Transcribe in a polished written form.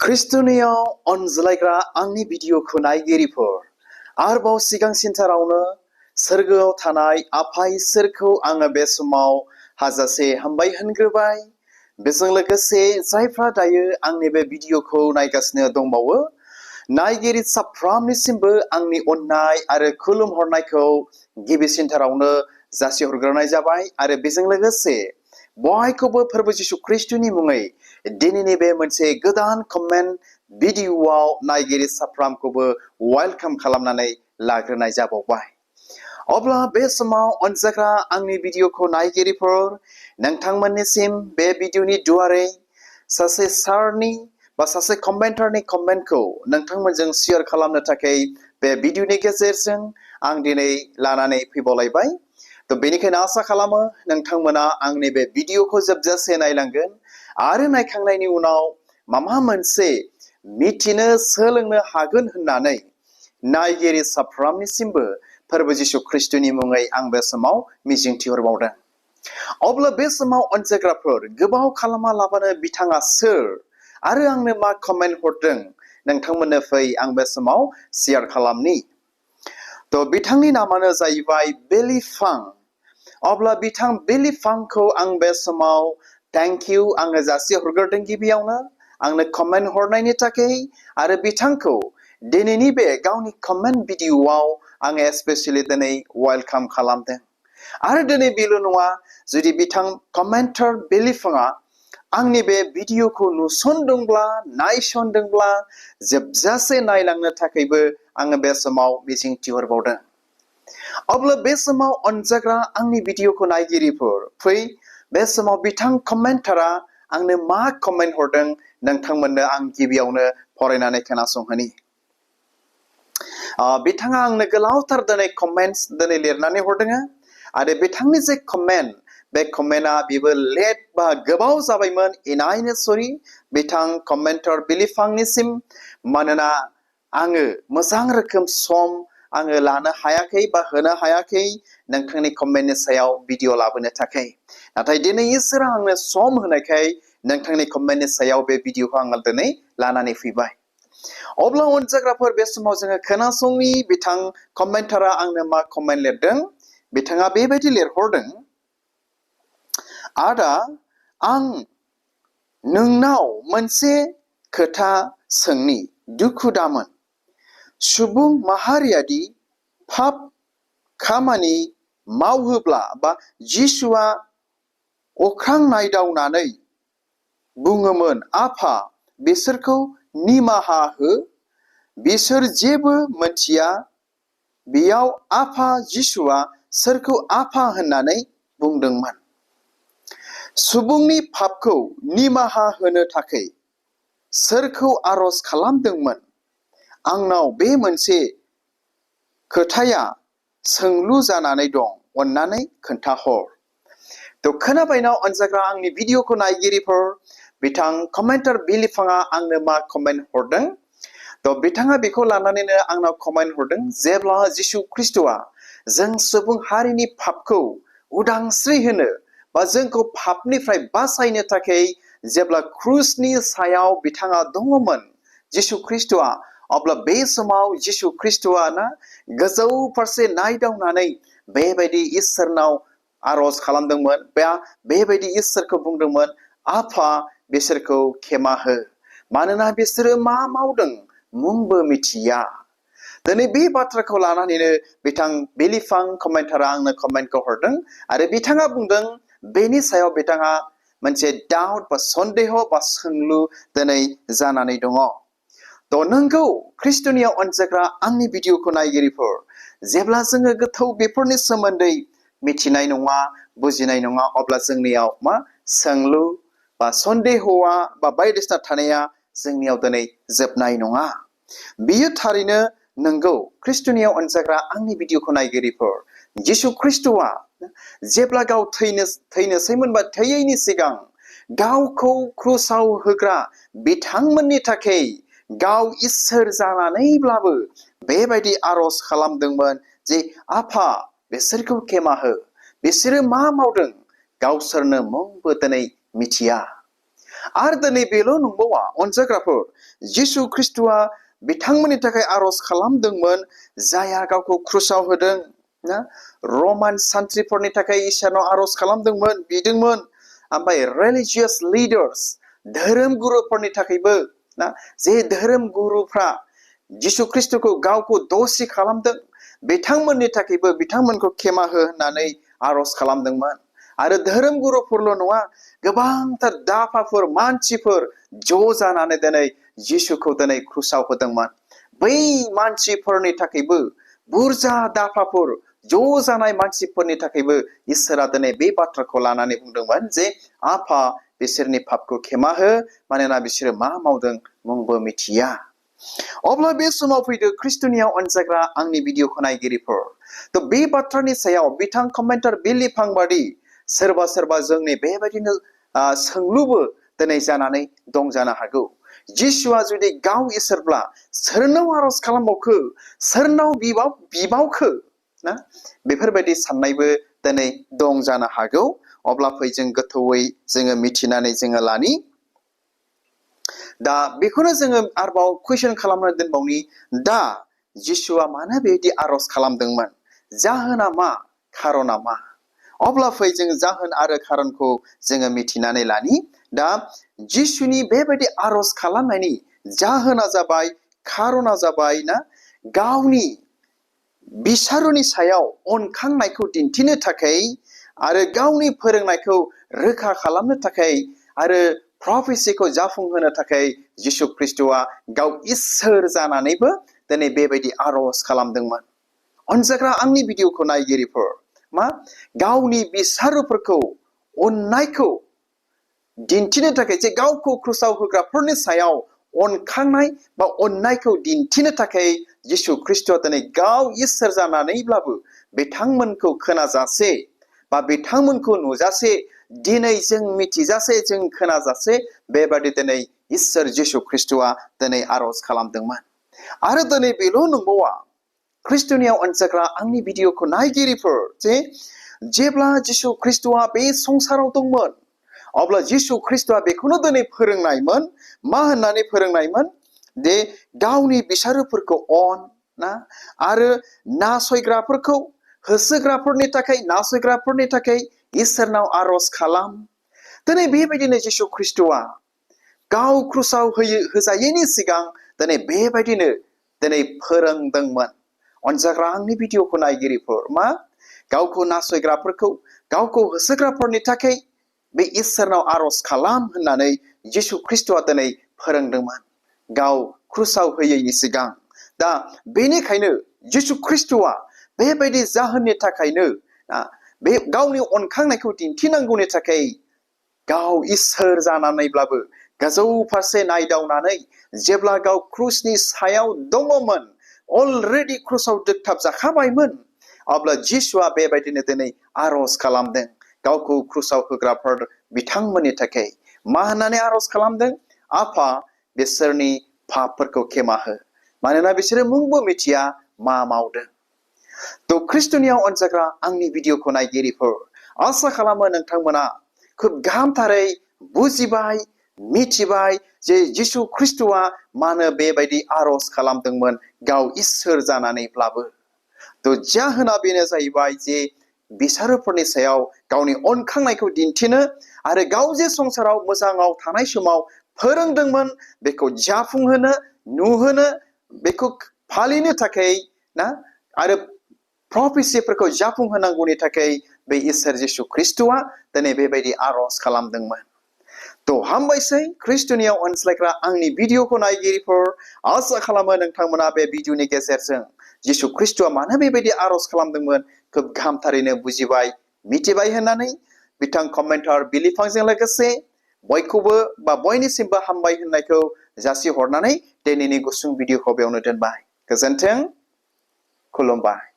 ख्रिस्टनियाव अनज्लायग्रा आंनि भिडिअखौ नायगिरिफोर आरोबाव सिगांसिनथारावनो सोरगोआव थानाय आफा इसोरखौ आङो बे समाव हाजासे हामबाय होनग्रोबाय। बेजों लोगोसे जायफ्रा दायो आंनि बे भिडिअखौ नायगासिनो दंबावो नायगिरि साफ्रोमनिसिमबो आंनि अननाय आरो खुलुमहरनायखौ गिबिसिनथारावनो जासिहरग्रोनाय जाबाय आरो बेजों लोगोसे बयखौबो फोरबो जिशु ख्रिस्टनि मुङै दिनैनि बे मोनसे गोदान कमेन्ट भिडिअआव नायगिरि साफ्रोमखौबो वेलकाम खालामनानै लाग्रोनाय जाबावबाय। अब्ला बे समाव अनजाग्रा आंनि भिडिअखौ नायगिरिफोर नोंथांमोननिसिम बे भिडिअनि दुआरै सासे सारनि बा सासे कमेन्टारनि कमेन्टखौ नोंथांमोनजों शेयार खालामनो थाखाय बे भिडिअनि गेजेरजों आं दिनै लानानै फैबावलायबाय। तो बेनिखायनो आसा खालामो नोंथांमोना आंनि बे भिडिअखौ जोबजासे नायलांगोन आरो नायखांनायनि उनाव माबा मोनसे मिथिनो सोलोंनो हागोन होननानै नायगिरि साफ्रोमनिसिमबो फोरबो जिशु ख्रिस्टनि मुङै आं बे समाव मिजिंथिहरबावदों। अब्ला बे समाव अनजाग्राफोर गोबाव खालामा लाबानो बिथाङा सोर आरो आंनो मा कमेन्ट हरदों नोंथांमोननो फै आं बे समाव शेयार खालामनि। तो बिथांनि नामानो जाहैबाय बेलिफां। अब्ला बिथां बेलिफांखौ आं बे समाव थैंक इउ आङो जासिहरग्रोदों गिबियावनो आंनो कमेन्ट हरनायनि थाखाय आरो बिथांखौ दिनैनि बे गावनि कमेन्ट भिडिअआव आङो स्पेशली दिनै वेलकाम खालामदों। आरो दिनै बेल' नङा, जुदि बिथां कमेन्टार बेलिफाङा आंनि बे भिडिअखौ नुसनदोंब्ला नायसनदोंब्ला जोबजासे नायलांनो थाखायबो आङो बे समाव मिजिंथिहरबावदों। अब्ला बे समाव अनजाग्रा आंनि भिडिअखौ नायगिरिफोर फै बे समाव बिथां कमेन्टारा आंनो मा कमेन्ट हरदों नोंथांमोननो आं गिबियावनो फरायनानै खोनासंहोनि। बिथाङा आंनो गोलावथार दिनै कमेन्ट्स दिनै लिरनानै हरदों आरो बिथांनि जे कमेन्ट बे कमेन्टआ बेबो लेट बा गोबाव जाबायमोन इनायनो सरि बिथां कमेन्टार बिलिफांनिसिम, मानोना आङो मोजां रोखोम सम आङो लानो हायाखै बा होनो हायाखै नोंथांनि कमेन्टनि सायाव भिडिअ लाबोनो थाखाय। नाथाय दिनै इसोरा आंनो सम होनायखाय नोंथांनि कमेन्टनि सायाव बे भिडिअखौ आङो दिनै लानानै फैबाय। अब्ला अनजाग्राफोर बे समाव जोङो खोनासंनि बिथां कमेन्टारा आंनो मा कमेन्ट लिरदों। बिथाङा बेबायदि लिरहरदों, आदा आं नोंनाव मोनसे खोथा सोंनि, दुखु दामोन। सुबुं माहारियादि पाप खामानि मावोब्ला बा जिसुआ अख्रां नायदावनानै बुङोमोन आफा बिसोरखौ निमाहा हो, बिसोर जेबो मोनथिया, बेयाव आफा जिसुआ सोरखौ आफा होननानै बुंदोंमोन? सुबुंनि पापखौ निमाहा होनो थाखाय सोरखौ आरज खालामदोंमोन? आंनाव बे मोनसे खोथाया सोंलु जानानै दं, अन्नानै खोन्थाहर। तो खोनाबायना अनजाग्रा आंनि भिडिअखौ नायगिरिफोर बिथां कमेन्टार बिलिफाङा आंनो मा कमेन्ट हरदों। तो बिथाङा बेखौ लानानैनो आंनाव कमेन्ट हरदों, जेब्ला जिशु ख्रिस्टआ जों सुबुं हारिनि पापखौ उदांस्रि होनो बा जोंखौ पापनिफ्राय बासायनो थाखाय जेब्ला क्रुसनि सायाव बिथाङा दङमोन जिशु ख्रिस्टआ, अब्ला बे समाव जिशु ख्रिस्टआ ना गोजौ फारसे नायदावनानै बेबायदि इसोरनाव आरज खालामदोंमोन, बेबायदि इसोरखौ बुंदोंमोन आफा बिसोरखौ खेमा हो, मानोना बिसोरो मा मावदों मुंबो मिथिया। दिनै बे बाथ्राखौ लानानैनो बिथां बेलिफां कमेन्टारा आंनो कमेन्टखौ हरदों आरो बिथाङा बुंदों बेनि सायाव बिथाङा मोनसे डाउट बा सन्देह बा सोंलु दिनै जानानै दङ। तो नोंगौ ख्रिस्टनियाव अनजाग्रा आंनि भिडिअखौ नायगिरिफोर जेब्ला जोङो गोथौ बेफोरनि सोमोन्दै मिथिनाय नङा बुजिनाय नङा अब्ला जोंनियाव मा सोंलु बा सन्देहआ बा बायदिसिना थानाया जोंनियाव दिनै जोबनाय नङा। बियो थारैनो नंगौ ख्रिस्टनियाव अनजाग्रा आंनि भिडिअखौ नायगिरिफोर जिशु ख्रिस्टआ जेब्ला गाव थैनोसैमोन बा थैयैनि सिगां गावखौ क्रुसाव होग्रा बिथांमोननि थाखाय गाव इसोर जानानैब्लाबो बेबायदि आरज खालामदोंमोन जे आफा बिसोरखौ खेमा हो, बिसोरो मा मावदों गावसोरनो मुंबो दिनै मिथिया। आरो दिनै बेल' नंबावा अनजाग्राफोर जिसु ख्रिस्ट'आ बिथांमोननि थाखाय आर'ज खालामदोंमोन जायहा गावखौ क्रुसाव होदों ना रमान सान्थ्रिफोरनि थाखाय इसोरनाव आर'ज खालामदोंमोन बिदोंमोन ओमफ्राय रिलिजियास लिडार्स धोरोम गुरुफोरनि थाखायबो ना जे धोरोम गुरुफ्रा जिसु ख्रिस्ट'खौ गावखौ दोषि खालामदों बिथांमोननि थाखायबो बिथांमोनखौ खेमा हो होननानै आर'ज खालामदोंमोन आरो धोरोम गुरुफोरल' नङा गोबांथार दाफाफोर मानसिफोर ज' जानानै दिनै जिसुखौ दिनै क्रुसाव होदोंमोन बै मानसिफोरनि थाखायबो बुरजा दाफाफोर ज' जानाय मानसिफोरनि थाखायबो इसोरा दिनै बे बाथ्राखौ लानानै बुंदोंमोन जे आफा बिसोरनि पापखौ खेमा हो मानोना बिसोरो मा मावदों मुंबो मिथिया अब्ला बे समाव फैदो ख्रिस्ट'नियाव अनजाग्रा आंनि भिडिअखौ नायगिरिफोर थ' बे बाथ्रानि सायाव बिथां कमेन्टार बिलि फांबादि सोरबा सोरबा जोंनि बेबायदिनो सोंलुबो दिनै जानानै दं जानो हागौ जिसुआ जुदि गाव इसोरब्ला सोरनाव आर'ज खालामबावखो सोरनाव बिबावखो ना बेफोरबायदि साननायबो दिनै दं जानो हागौ अब्ला फै जों गोथौयै जोङो मिथिनानै जोङो लानि दा बेखौनो जोङो आरोबाव कुइसन खालामना दोनबावनि दा जिसुआ मानो बेबायदि आर'ज खालामदोंमोन जाहोना मा खारना मा अब्ला फै जों जाहोन आरो खारनखौ जोङो मिथिनानै लानि दा जिसुनि बेबायदि आर'ज खालामनायनि जाहोना जाबाय खारना जाबाय ना गावनि बिसारुनि सायाव अनखांनायखौ दिन्थिनो थाखाय आरो गावनि फोरोंनायखौ रोखा खालामनो थाखाय आरो प्रफेसिखौ जाफुंहोनो थाखाय जिसु ख्रिस्ट'आ गाव इसोर जानानैबो दिनै बेबायदि आर'ज खालामदोंमोन अनजाग्रा आंनि भिडिअखौ नायगिरिफोर मा गावनि बिसारुफोरखौ अननायखौ दिन्थिनो थाखाय जे गावखौ क्रुसाव होग्राफोरनि सायाव अनखांनाय बा अननायखौ दिन्थिनो थाखाय जिसु ख्रिस्ट'आ दिनै गाव इसोर जानानैब्लाबो बिथांमोनखौ खोनाजासे बा बिथांमोनखौ नुजासे दिनै जों मिथिजासे जों खोनाजासे बेबादि दिनै इसोर जिसु ख्रिस्ट'आ दिनै आर'ज खालामदोंमोन आरो दिनै बेल' नंबावा ख्रिस्ट'नियाव अनजाग्रा आंनि भिडिअखौ नायगिरिफोर जे जेब्ला जिसु ख्रिस्ट'आ बे संसाराव दंमोन अब्ला जिसु ख्रिस्ट'आ बेखौनो दिनै फोरोंनायमोन मा होननानै फोरोंनायमोन जे गावनि बिसारुफोरखौ अन ना आरो नासयग्राफोरखौ होसोग्राफोरनि थाखाय नासयग्राफोरनि थाखाय इसोरनाव आर'ज खालाम दिनै बेबायदिनो जिसु ख्रिस्ट'आ गाव क्रुसाव होजायैनि सिगां दिनै बेबायदिनो दिनै फोरोंदोंमोन अनजाग्रा आंनि भिडिअखौ नायगिरिफोर मा गावखौ नासयग्राफोरखौ गावखौ होसोग्राफोरनि थाखाय बे इसोरनाव आर'ज खालाम होननानै जिसु ख्रिस्ट'आ दिनै फोरोंदोंमोन गाव क्रुसाव होयैनि सिगां दा बेनिखायनो जिसु ख्रिस्ट'आ बेबायदि जाहोननि थाखायनो बे गावनि अनखांनायखौ दिन्थिनांगौनि थाखाय गाव इसोर जानानैब्लाबो गोजौ फारसे नायदावनानै जेब्ला गाव क्रुसनि सायाव दङमोन अलरेडि क्रुसाव दोगथाब जाखाबायमोन अब्ला जिसुआ बेबायदिनो दिनै आर'ज खालामदों गावखौ क्रुसाव होग्राफोर बिथांमोननि थाखाय मा होननानै आर'ज खालामदों आफा बिसोरनि पापफोरखौ खेमा हो मानोना बिसोरो मुंबो मिथिया मा मावदों थ' ख्रिस्ट'नियाव अनजाग्रा आंनि भिडिअखौ नायगिरिफोर आसा खालामो नोंथांमोना खोब गाहामथारै बुजिबाय मिथिबाय जे जिसु ख्रिस्ट'आ मानो बेबायदि आर'ज खालामदोंमोन गाव इसोर जानानैब्लाबो थ' जाहोना बेनो जाहैबाय जे बिसारुफोरनि सायाव गावनि अनखांनायखौ दिन्थिनो आरो गाव जे संसाराव मोजाङाव थानाय समाव फोरोंदोंमोन बेखौ जाफुंहोनो नुहोनो बेखौ फालिनो थाखाय ना आरो प्रफेसिफोरखौ जाफुंहोनांगौनि थाखाय बे इसोर जिसु ख्रिस्ट'आ दिनै बेबायदि आर'ज खालामदोंमोन थ' हामबायसै ख्रिस्ट'नियाव अनज्लायग्रा आंनि भिडिअखौ नायगिरिफोर आसा खालामो नोंथांमोना बे भिडिअनि गेजेरजों जिसु ख्रिस्ट'आ मानो बेबायदि आर'ज खालामदोंमोन खोब गाहामथारैनो बुजिबाय मिथिबाय होननानै बिथां कमेन्टार बिलिफांजों लोगोसे बयखौबो बा बयनिसिमबो हामबाय होननायखौ जासिहरनानै दिनैनि गुसुं भिडिअखौ बेयावनो दोनबाय गोजोन्थों खुलुमबाय